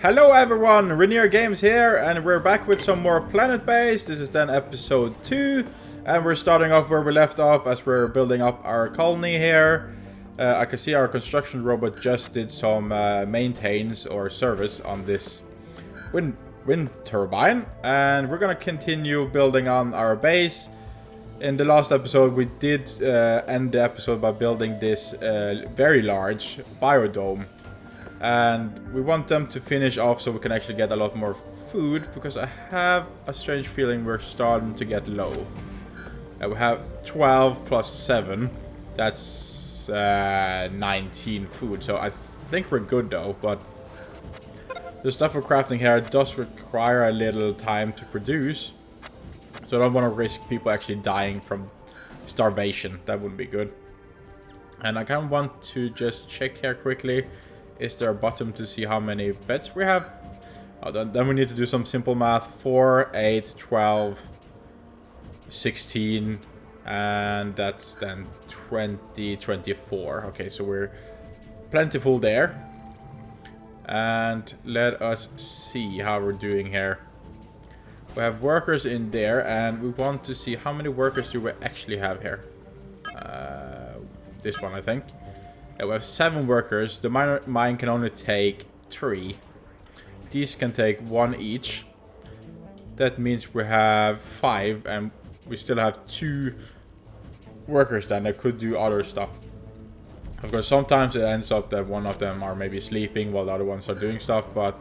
Hello everyone, Rainier Games here, and we're back with some more Planetbase. This is then episode 2, and we're starting off where we left off as we're building up our colony here. I can see our construction robot just did some maintenance or service on this wind turbine, and we're gonna continue building on our base. In the last episode we did end the episode by building this very large biodome. And we want them to finish off so we can actually get a lot more food, because I have a strange feeling we're starting to get low. We have 12 plus 7. That's 19 food. So I think we're good though, but the stuff we're crafting here does require a little time to produce. So I don't want to risk people actually dying from starvation. That wouldn't be good. And I kind of want to just check here quickly. Is there a bottom to see how many beds we have? Oh, then we need to do some simple math. 4, 8, 12, 16, and that's then 20, 24. Okay, so we're plentiful there. And let us see how we're doing here. We have workers in there, and we want to see how many workers do we actually have here. This one, I think. Yeah, we have 7 workers. The mine can only take 3. These can take 1 each. That means we have 5, and we still have 2 workers then that could do other stuff. Of course, sometimes it ends up that one of them are maybe sleeping while the other ones are doing stuff, but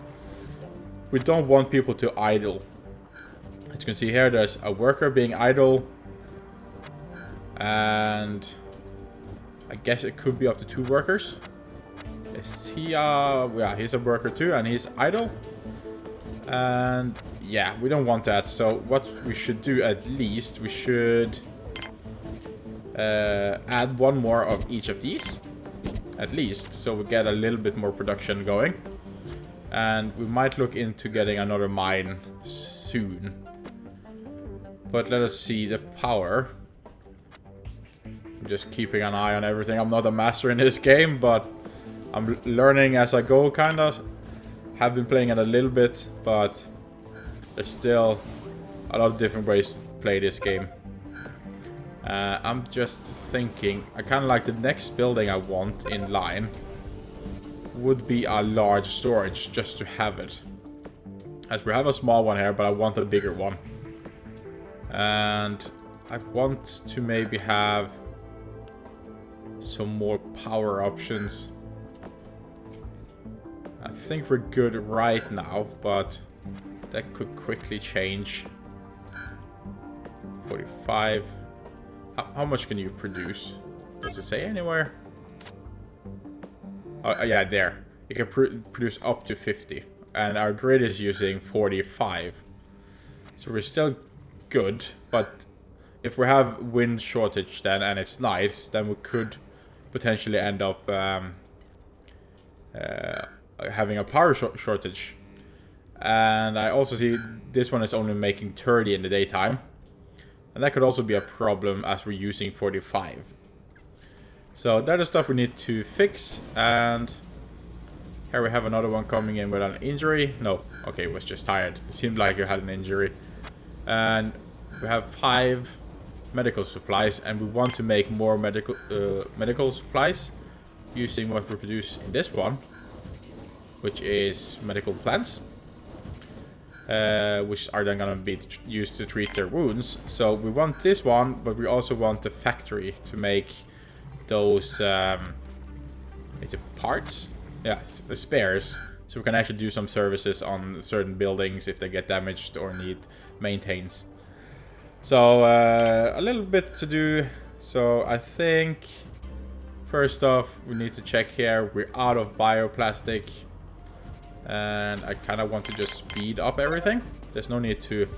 we don't want people to idle. As you can see here, there's a worker being idle, and I guess it could be up to 2 workers. Is he, yeah, he's a worker too, and he's idle. And yeah, we don't want that. So what we should do, at least, we should add 1 more of each of these. At least, so we get a little bit more production going. And we might look into getting another mine soon. But let us see the power. Just keeping an eye on everything. I'm not a master in this game, but I'm learning as I go, kind of. Have been playing it a little bit, but there's still a lot of different ways to play this game. I'm just thinking, I kind of like the next building I want in line would be a large storage, just to have it. As we have a small one here, but I want a bigger one. And I want to maybe have some more power options. I think we're good right now, but that could quickly change. 45. How much can you produce? Does it say anywhere? Oh, yeah, there. You can produce up to 50. And our grid is using 45. So we're still good, but if we have wind shortage then, and it's night, then we could potentially end up having a power shortage. And I also see this one is only making 30 in the daytime, and that could also be a problem as we're using 45. So that is stuff we need to fix. And here we have another one coming in with an injury. No, okay, it was just tired. It seemed like you had an injury. And we have 5 medical supplies, and we want to make more medical supplies using what we produce in this one, which is medical plants, which are then going to be used to treat their wounds. So we want this one, but we also want the factory to make those parts, yeah, spares, so we can actually do some services on certain buildings if they get damaged or need maintenance. So a little bit to do. So I think first off we need to check here. We're out of bioplastic, and I kind of want to just speed up everything. There's no need to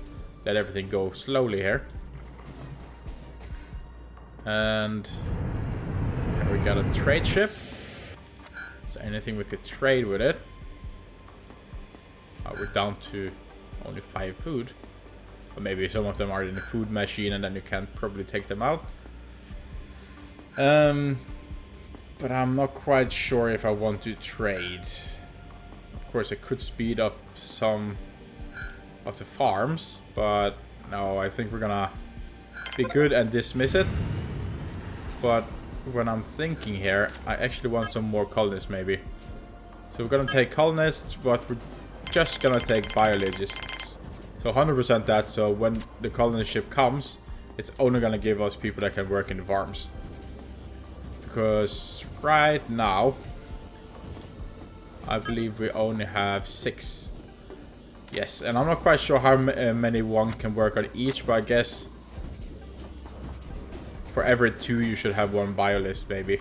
let everything go slowly here. And here we got a trade ship. Is there anything we could trade with it? We're down to only 5 food. But maybe some of them are in the food machine, and then you can probably take them out. But I'm not quite sure if I want to trade. Of course, it could speed up some of the farms, but no, I think we're gonna be good and dismiss it. But when I'm thinking here, I actually want some more colonists maybe. So we're gonna take colonists, but we're just gonna take biologists. So 100% that, so when the colonist ship comes, it's only gonna give us people that can work in the farms. Because right now, I believe we only have 6. Yes, and I'm not quite sure how many one can work on each, but I guess for every 2 you should have 1 biolist maybe.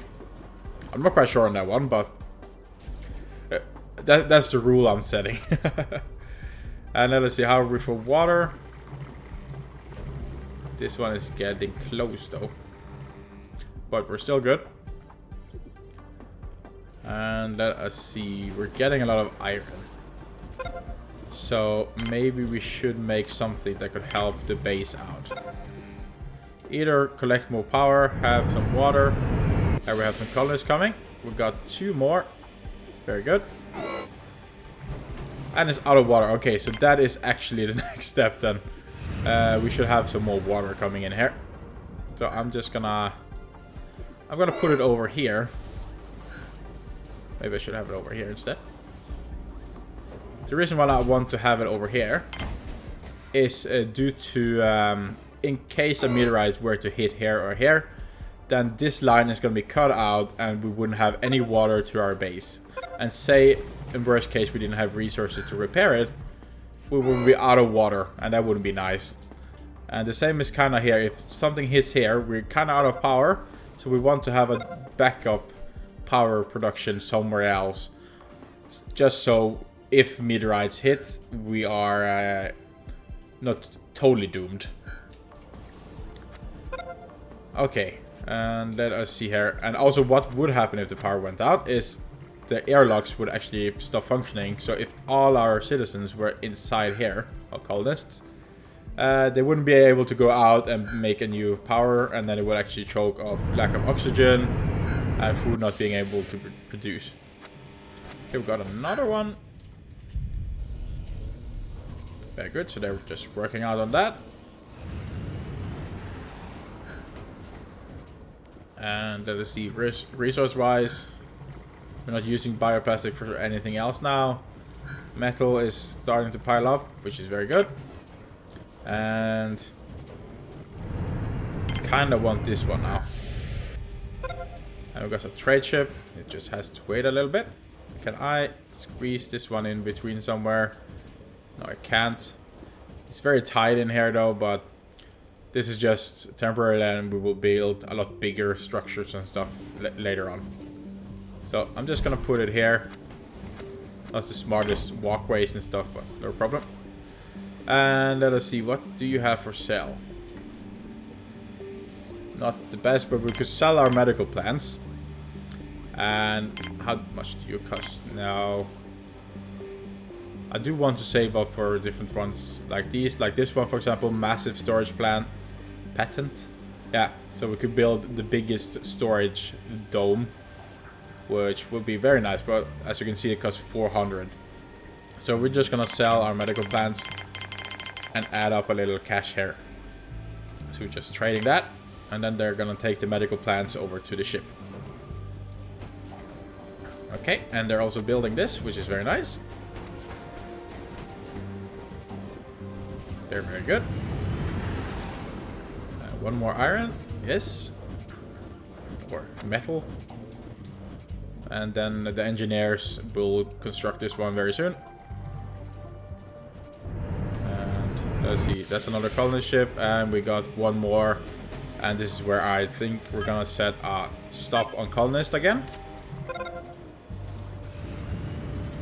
I'm not quite sure on that one, but that's the rule I'm setting. And then let's see, how are we for water? This one is getting close though, but we're still good. And let us see, we're getting a lot of iron. So maybe we should make something that could help the base out. Either collect more power, have some water. There we have some colonists coming. We've got 2 more. Very good. And it's out of water. Okay, so that is actually the next step then. We should have some more water coming in here. So I'm gonna put it over here. Maybe I should have it over here instead. The reason why I want to have it over here is due to in case a meteorite were to hit here or here, then this line is going to be cut out and we wouldn't have any water to our base. And say, in worst case, we didn't have resources to repair it, we would be out of water, and that wouldn't be nice. And the same is kind of here. If something hits here, we're kind of out of power, so we want to have a backup power production somewhere else. Just so if meteorites hit, we are not totally doomed. Okay, and let us see here. And also what would happen if the power went out is the airlocks would actually stop functioning. So if all our citizens were inside here, or colonists, they wouldn't be able to go out and make a new power, and then it would actually choke off lack of oxygen and food not being able to produce. Okay, we've got another one. Very good, so they're just working out on that. And let us see, resource-wise, we're not using bioplastic for anything else now. Metal is starting to pile up, which is very good. And kind of want this one now. And we've got a trade ship. It just has to wait a little bit. Can I squeeze this one in between somewhere? No, I can't. It's very tight in here though, but this is just temporary and we will build a lot bigger structures and stuff later on. So I'm just gonna put it here. That's the smartest walkways and stuff, but no problem. And let us see, what do you have for sale? Not the best, but we could sell our medical plants. And how much do you cost now? I do want to save up for different ones like these, like this one for example, massive storage plant, patent. Yeah, so we could build the biggest storage dome, which would be very nice, but as you can see it costs 400. So we're just gonna sell our medical plants and add up a little cash here. So we're just trading that, and then they're gonna take the medical plants over to the ship. Okay, and they're also building this, which is very nice. They're very good. One more iron, yes. Or metal. And then the engineers will construct this one very soon. And let's see, that's another colonist ship, and we got one more. And this is where I think we're gonna set a stop on colonist again.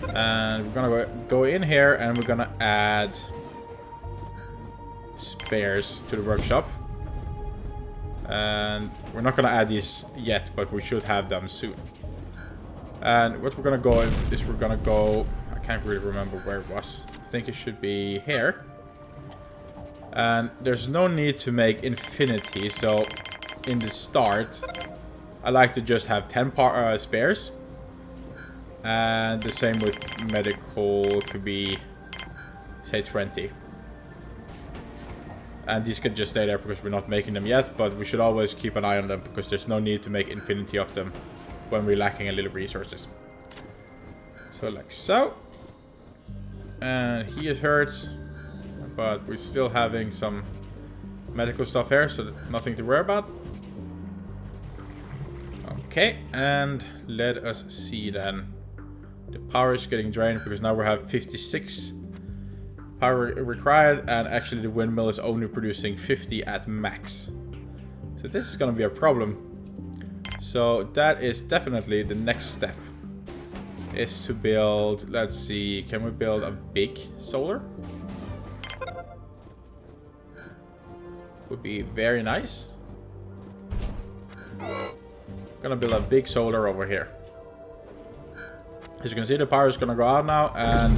And we're gonna go in here and we're gonna add spares to the workshop. And we're not gonna add these yet, but we should have them soon. And what we're gonna go is we're gonna go, I can't really remember where it was. I think it should be here. And there's no need to make infinity, so in the start I like to just have 10 spares. And the same with medical, could be, say, 20. And these could just stay there because we're not making them yet, but we should always keep an eye on them because there's no need to make infinity of them when we're lacking a little resources. So like so. And he is hurt, but we're still having some medical stuff here, so nothing to worry about. Okay, and let us see then. The power is getting drained because now we have 56 power required, and actually the windmill is only producing 50 at max. So this is going to be a problem. So that is definitely the next step. Is to build, let's see, can we build a big solar? Would be very nice. Gonna build a big solar over here. As you can see, the power is gonna go out now, and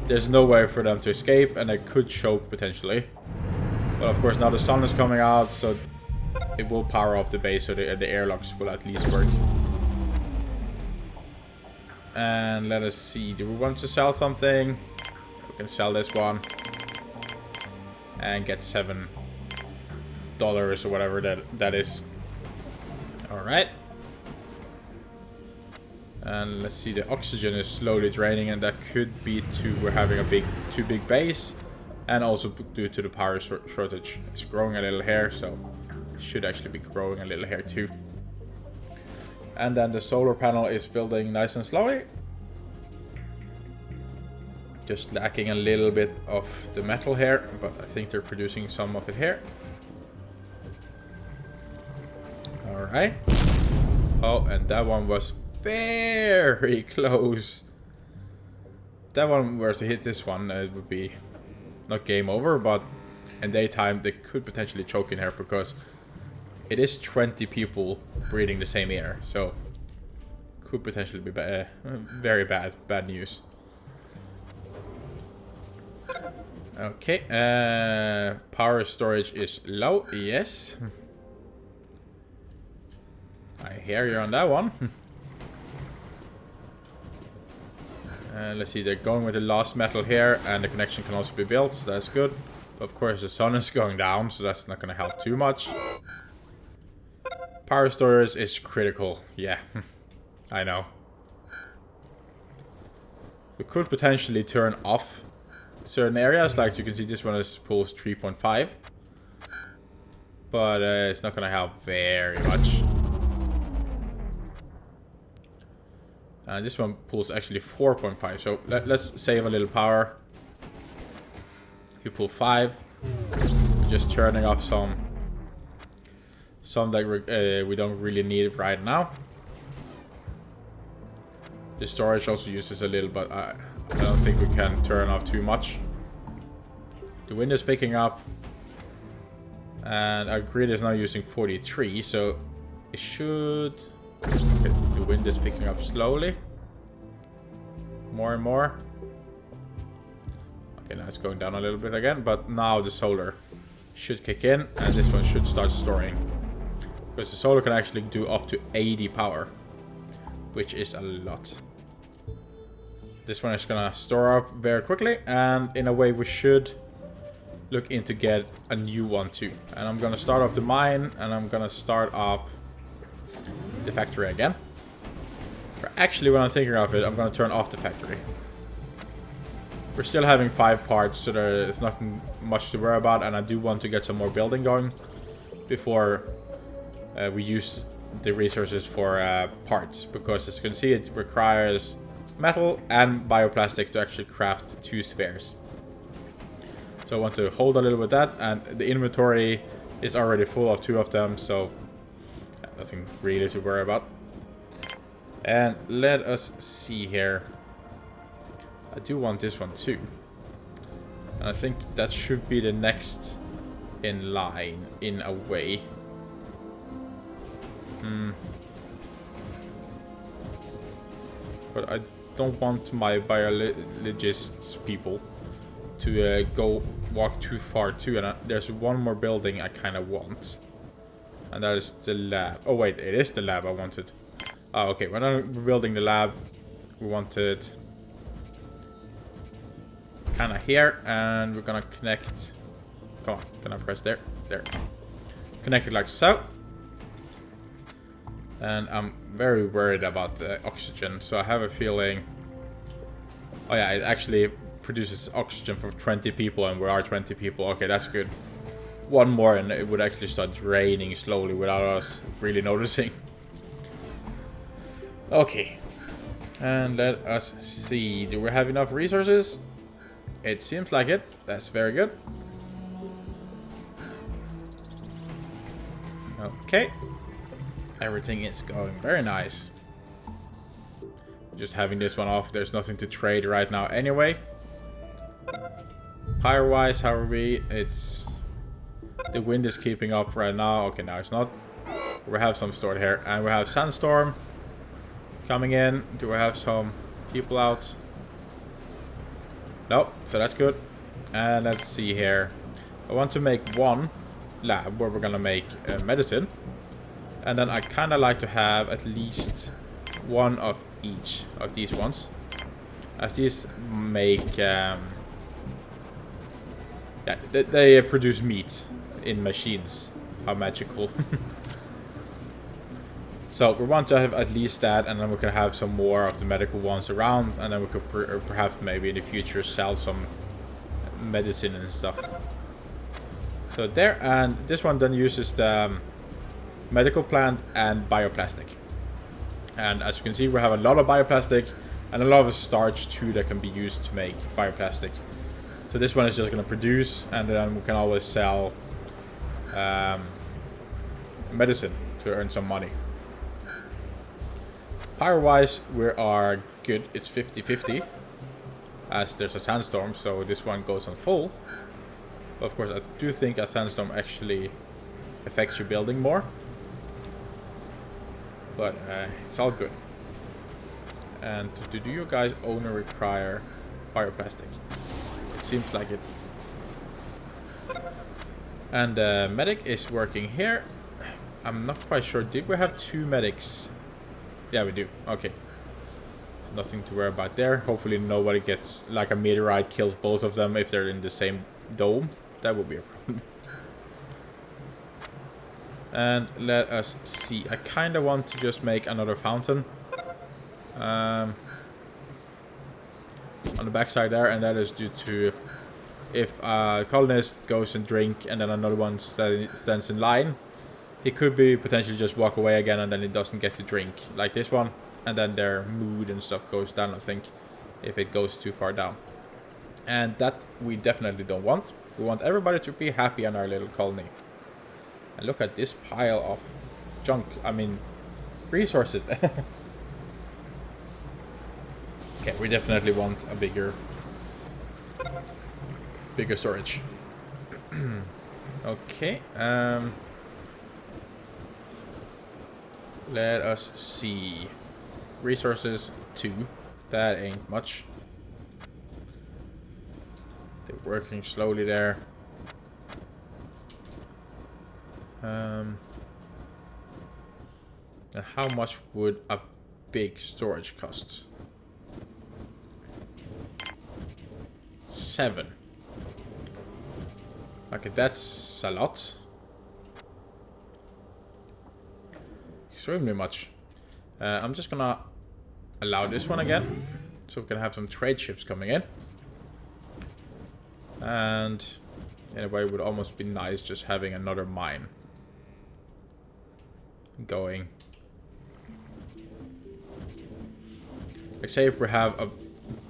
there's no way for them to escape, and they could choke potentially. But of course now the sun is coming out, so it will power up the base, so the airlocks will at least work. And let us see, do we want to sell something? We can sell this one and get $7 or whatever that is. Alright. And let's see, the oxygen is slowly draining, and that could be we're having a too big base, and also due to the power shortage. It's growing a little here, so it should actually be growing a little here too. And then the solar panel is building nice and slowly. Just lacking a little bit of the metal here, but I think they're producing some of it here. Alright. Oh, and that one was very close. If that one were to hit this one, it would be not game over, but in daytime they could potentially choke in here because it is 20 people breathing the same air, so could potentially be very bad news. Okay, power storage is low, yes. I hear you on that one. Let's see, they're going with the last metal here, and the connection can also be built, so that's good. But of course the sun is going down, so that's not going to help too much. Power storage is critical, yeah. I know. We could potentially turn off certain areas, like you can see this one is pulls 3.5. But it's not going to help very much. This one pulls actually 4.5, so let's save a little power. You pull 5. We're just turning off some that we don't really need right now. The storage also uses a little, but I don't think we can turn off too much. The wind is picking up, and our grid is now using 43, so it should... Okay, the wind is picking up slowly. More and more. Okay, now it's going down a little bit again, but now the solar should kick in, and this one should start storing. Because the solar can actually do up to 80 power, which is a lot. This one is gonna store up very quickly, and in a way we should look into get a new one too. And I'm gonna start up the mine, and I'm gonna start up the factory again. Actually, when I'm thinking of it, I'm gonna turn off the factory. We're still having 5 parts, so there's nothing much to worry about, and I do want to get some more building going before we use the resources for parts, because as you can see, it requires metal and bioplastic to actually craft 2 spares. So I want to hold a little bit of that, and the inventory is already full of 2 of them, so nothing really to worry about. And let us see here. I do want this one too. And I think that should be the next in line, in a way. But I don't want my biologists people to go walk too far too. And there's one more building I kind of want. And that is the lab. Oh wait, it is the lab I wanted. Oh, okay, when I'm building the lab, We want it kind of here, and we're gonna connect. Come on, can I press there? There. Connect it like so. And I'm very worried about the oxygen, so I have a feeling... Oh yeah, it actually produces oxygen for 20 people, and we are 20 people. Okay, that's good. One more and it would actually start draining slowly without us really noticing. Okay. And let us see. Do we have enough resources? It seems like it. That's very good. Okay. Everything is going very nice. Just having this one off. There's nothing to trade right now anyway. Power-wise, how are we? It's... The wind is keeping up right now. Okay, now it's not. We have some stored here. And we have Sandstorm coming in. Do we have some people out? No, so that's good. And let's see here. I want to make one lab where we're gonna make medicine. And then I kind of like to have at least one of each of these ones. As these make... yeah, they produce meat in machines. How magical. So we want to have at least that, and then we can have some more of the medical ones around, and then we could perhaps maybe in the future sell some medicine and stuff. So there, and this one then uses the medical plant and bioplastic. And as you can see, we have a lot of bioplastic and a lot of starch too that can be used to make bioplastic. So this one is just going to produce, and then we can always sell medicine to earn some money. Power-wise, we are good. It's 50-50, as there's a sandstorm, so this one goes on full. But of course, I do think a sandstorm actually affects your building more. But it's all good. And do you guys own or require bioplastic? It seems like it. And medic is working here. I'm not quite sure. Did we have 2 medics? Yeah, we do. Okay. Nothing to worry about there. Hopefully nobody gets, like, a meteorite kills both of them if they're in the same dome. That would be a problem. And let us see. I kind of want to just make another fountain. On the backside there, and that is due to if a colonist goes and drink and then another one stands in line, he could be potentially just walk away again and then he doesn't get to drink like this one, and then their mood and stuff goes down, I think, if it goes too far down. And that we definitely don't want. We want everybody to be happy in our little colony. And look at this pile of junk, I mean resources. Okay, we definitely want a bigger storage. Okay, let us see. Resources 2. That ain't much. They're working slowly there. And how much would a big storage cost? 7. Okay, that's a lot. Extremely much. I'm just gonna allow this one again, so we can have some trade ships coming in. And in a way, it would almost be nice just having another mine going. Like, say if we have a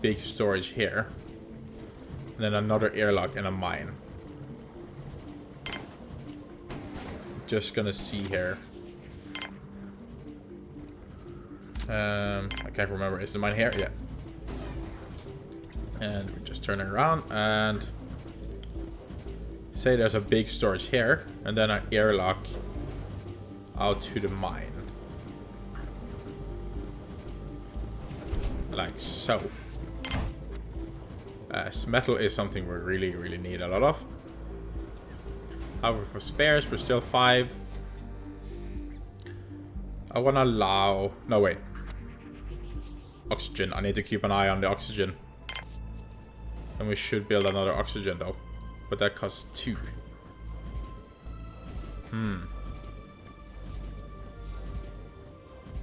big storage here, and then another airlock and a mine. Just gonna see here. I can't remember. Is the mine here? Yeah. And we just turn it around and say there's a big storage here, and then an airlock out to the mine. Like so. Metal is something we really need a lot of. However, for spares, we're still 5. I want to allow... No, wait. oxygen. I need to keep an eye on the oxygen. And we should build another oxygen though. But that costs 2.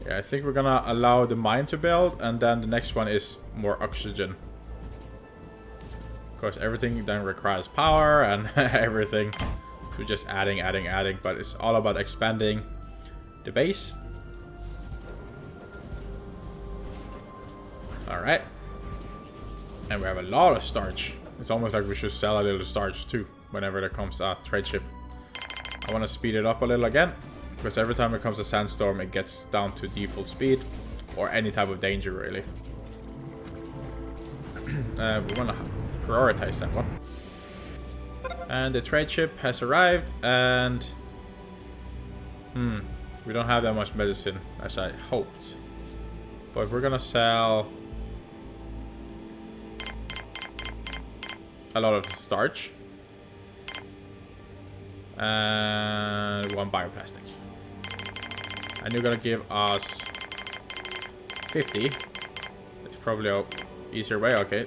Yeah, I think we're gonna allow the mine to build, and then the next one is more oxygen. Of course, everything then requires power and everything. We're just adding, but it's all about expanding the base. Alright. And we have a lot of starch. It's almost like we should sell a little starch too, whenever there comes a trade ship. I want to speed it up a little again, because every time it comes a sandstorm, it gets down to default speed, or any type of danger really. We want to prioritize that one. And the trade ship has arrived, and we don't have that much medicine as I hoped, but we're gonna sell a lot of starch and 1 bioplastic, and you're gonna give us 50. It's probably an easier way. Okay,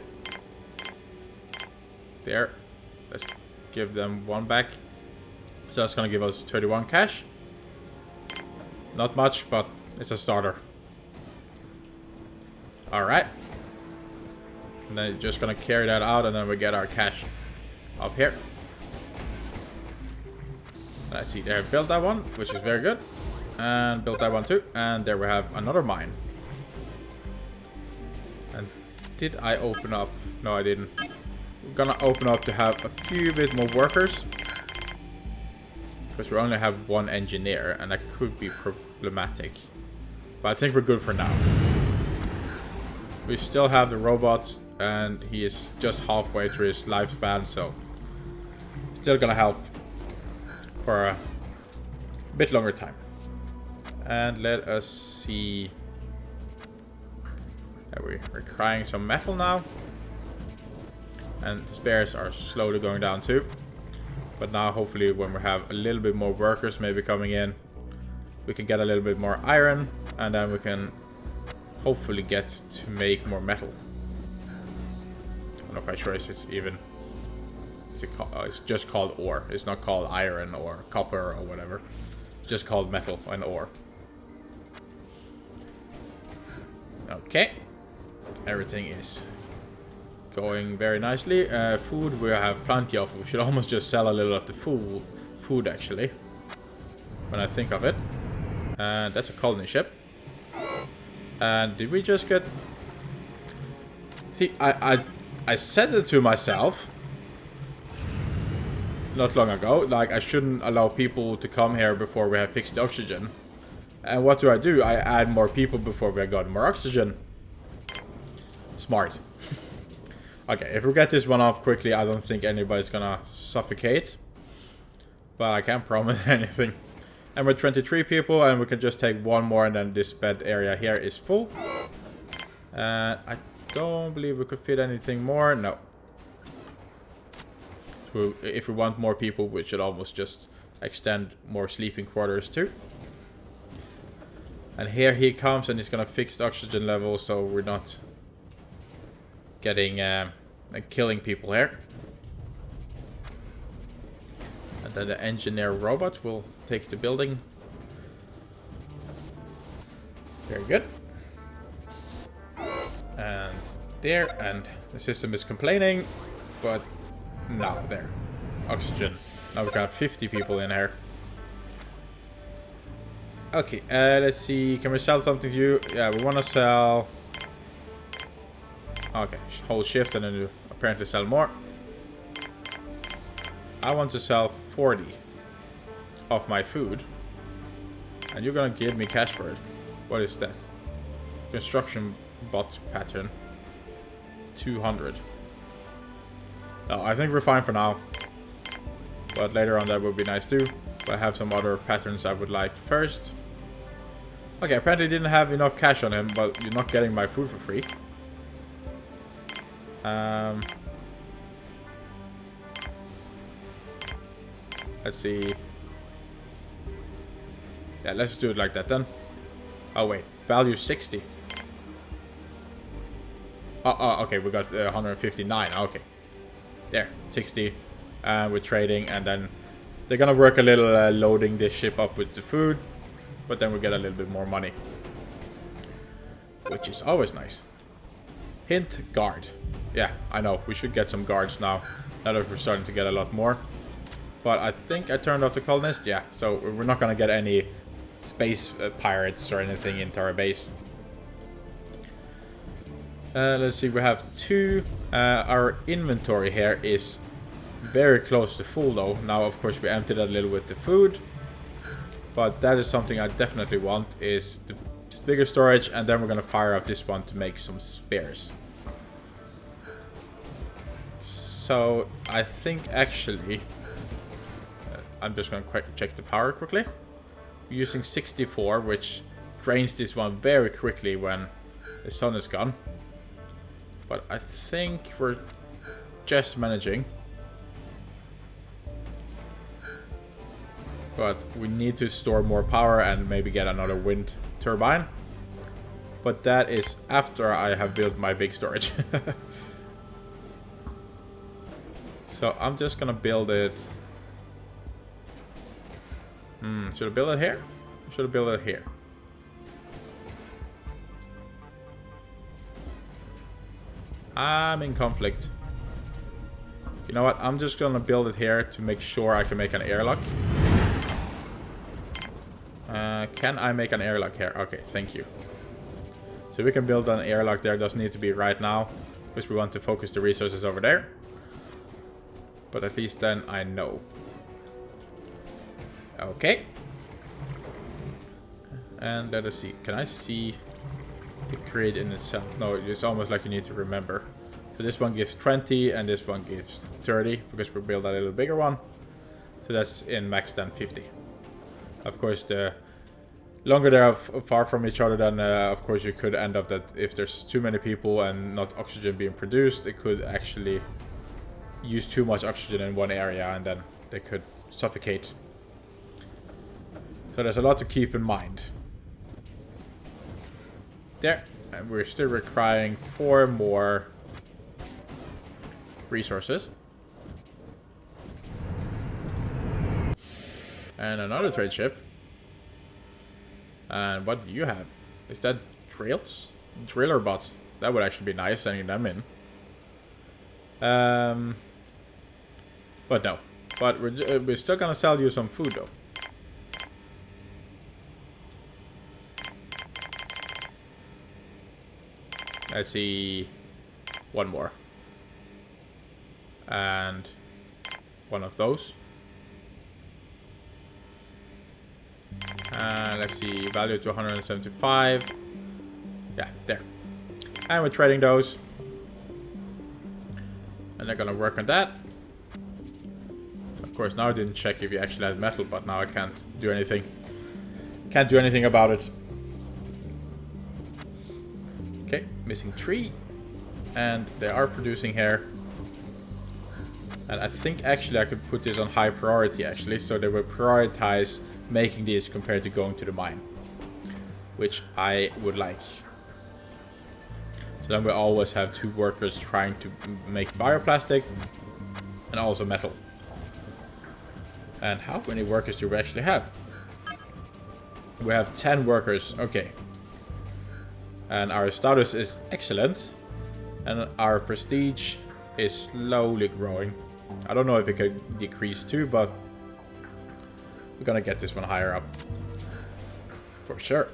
there, let's give them 1 back, so that's gonna give us 31 cash. Not much, but it's a starter. Alright, and then just gonna carry that out, and then we get our cash up here. Let's see, there, built that one, which is very good, and built that one too, and there we have another mine. And did I open up? No, I didn't. We're gonna open up to have a few bit more workers, because we only have 1 engineer, and that could be problematic, but I think we're good for now. We still have the robot, and he is just halfway through his lifespan, so still gonna help for a bit longer time. And let us see. We're crying some metal now, and spares are slowly going down too. But now hopefully when we have a little bit more workers maybe coming in, we can get a little bit more iron, and then we can hopefully get to make more metal. I'm not quite sure if it's even... it's just called ore. It's not called iron or copper or whatever. It's just called metal and ore. Okay. Everything is going very nicely. Food we have plenty of. We should almost just sell a little of the food actually, when I think of it. And that's a colony ship. And did we just get... See, I said it to myself not long ago, like I shouldn't allow people to come here before we have fixed the oxygen. And what do? I add more people before we have got more oxygen. Smart. Okay, if we get this one off quickly, I don't think anybody's gonna suffocate. But I can't promise anything. And we're 23 people, and we can just take 1 more, and then this bed area here is full. I don't believe we could fit anything more. No. So if we want more people, we should almost just extend more sleeping quarters too. And here he comes, and he's gonna fix the oxygen level, so we're not getting killing people here. And then the engineer robot will take the building. Very good. And there, and the system is complaining, but now there. Oxygen. Now we've got 50 people in here. Okay, let's see. Can we sell something to you? Yeah, we want to sell... Okay, hold shift and then you apparently sell more. I want to sell 40 of my food. And you're gonna give me cash for it. What is that? Construction bot pattern. 200. Oh, I think we're fine for now. But later on that would be nice too. But I have some other patterns I would like first. Okay, apparently didn't have enough cash on him, but you're not getting my food for free. Let's see. Yeah, let's do it like that then. Oh wait, value 60. Okay, we got 159. Okay. There, 60. We're trading, and then they're gonna work a little loading this ship up with the food, but then we get a little bit more money, which is always nice. Hint, guard. Yeah, I know, we should get some guards now that we're starting to get a lot more. But I think I turned off the colonist. Yeah, so we're not gonna get any space pirates or anything into our base. Let's see, we have 2. Our inventory here is very close to full though. Now of course we emptied a little with the food, but that is something I definitely want, is the bigger storage, and then we're gonna fire up this one to make some spares. So I think actually I'm just gonna check the power quickly. We're using 64, which drains this one very quickly when the sun is gone. But I think we're just managing. But we need to store more power and maybe get another wind turbine. But that is after I have built my big storage. So I'm just gonna build it. Should I build it here? Should I build it here? I'm in conflict. You know what? I'm just gonna build it here to make sure I can make an airlock. Can I make an airlock here? Okay, thank you. So we can build an airlock there. Doesn't need to be right now, because we want to focus the resources over there. But at least then I know. Okay. And let us see. Can I see the grid in itself? No, it's almost like you need to remember. So this one gives 20 and this one gives 30, because we build a little bigger one. So that's in max than 50. Of course, the longer they are far from each other, then of course you could end up that if there's too many people and not oxygen being produced, it could actually use too much oxygen in one area and then they could suffocate. So there's a lot to keep in mind. There, and we're still requiring 4 more resources. And another trade ship. And what do you have? Is that drills? Driller bots. That would actually be nice, sending them in. But no. But we're still gonna sell you some food though. Let's see. 1 more. And 1 of those. Let's see, value to 175. Yeah, there. And we're trading those. And they're gonna work on that. Of course, now I didn't check if you actually had metal, but now I can't do anything. Can't do anything about it. Okay, missing 3. And they are producing here. And I think actually I could put this on high priority actually, so they will prioritize making these compared to going to the mine, which I would like. So then we always have 2 workers trying to make bioplastic and also metal. And how many workers do we actually have? We have 10 workers, okay. And our status is excellent, and our prestige is slowly growing. I don't know if it could decrease too, but we're gonna get this one higher up for sure.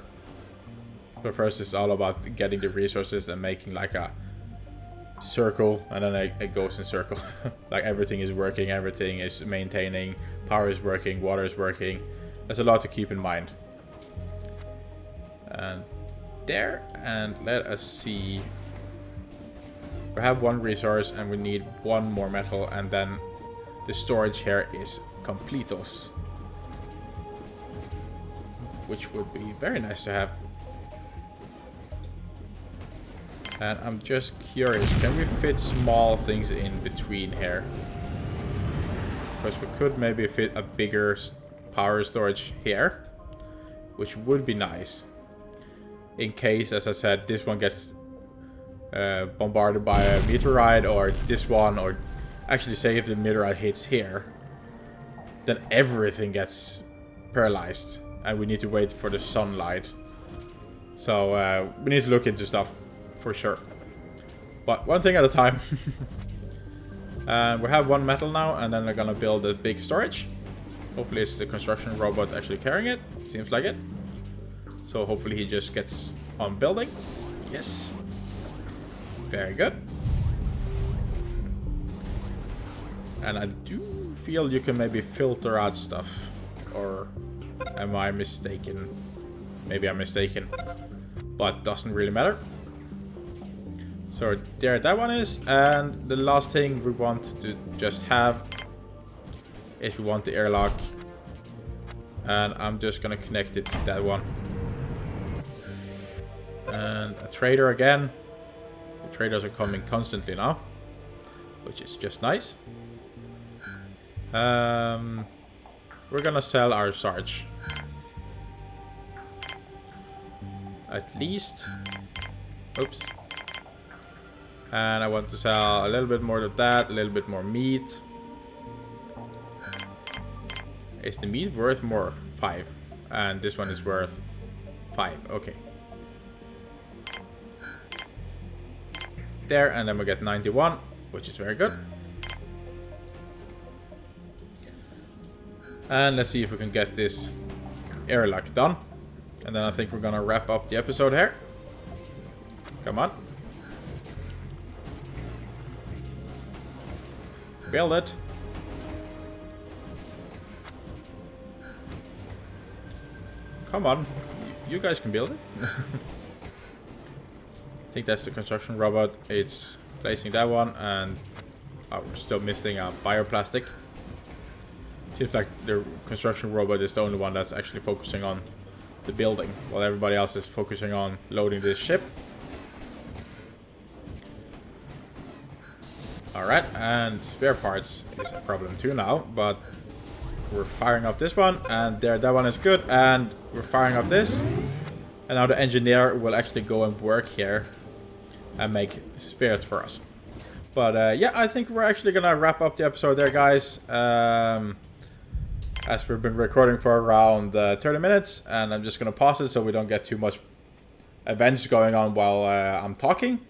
But first it's all about getting the resources and making like a circle, and then it goes in circle. Like everything is working, everything is maintaining, power is working, water is working. There's a lot to keep in mind. And there, and let us see. We have 1 resource and we need 1 more metal, and then the storage here is completos, which would be very nice to have. And I'm just curious, can we fit small things in between here? Because we could maybe fit a bigger power storage here, which would be nice. In case, as I said, this one gets bombarded by a meteorite, or this one, or actually say if the meteorite hits here, then everything gets paralyzed and we need to wait for the sunlight. So we need to look into stuff for sure, but one thing at a time. And we have one metal now, and then we're gonna build a big storage. Hopefully it's the construction robot actually carrying it. Seems like it. So hopefully he just gets on building. Yes. Very good. And I do feel you can maybe filter out stuff. Or am I mistaken? Maybe I'm mistaken. But doesn't really matter. So there that one is. And the last thing we want to just have is we want the airlock. And I'm just gonna connect it to that one. And a trader again. The traders are coming constantly now, which is just nice. We're gonna sell our Sarge. At least. Oops. And I want to sell a little bit more of that, a little bit more meat. Is the meat worth more? 5. And this one is worth 5. Okay. There, and then we get 91, which is very good. And let's see if we can get this airlock done. And then I think we're gonna wrap up the episode here. Come on. Build it. Come on. You guys can build it. I think that's the construction robot. It's placing that one, and oh, we're still missing a bioplastic. Seems like the construction robot is the only one that's actually focusing on the building, while everybody else is focusing on loading this ship. Alright, and spare parts is a problem too now, but we're firing up this one, and there, that one is good, and we're firing up this. And now the engineer will actually go and work here and make spares for us. But yeah, I think we're actually gonna wrap up the episode there, guys. As we've been recording for around 30 minutes, and I'm just gonna pause it so we don't get too much events going on while I'm talking.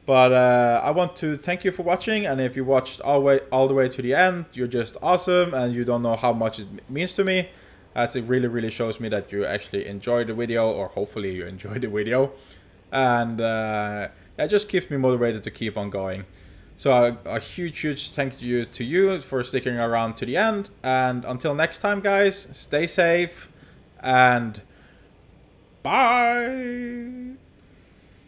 But I want to thank you for watching, and if you watched all the way to the end, you're just awesome, and you don't know how much it means to me, as it really shows me that you actually enjoyed the video, or hopefully you enjoyed the video. And it just keeps me motivated to keep on going. So a huge thank you to you for sticking around to the end, and until next time, guys, stay safe and bye.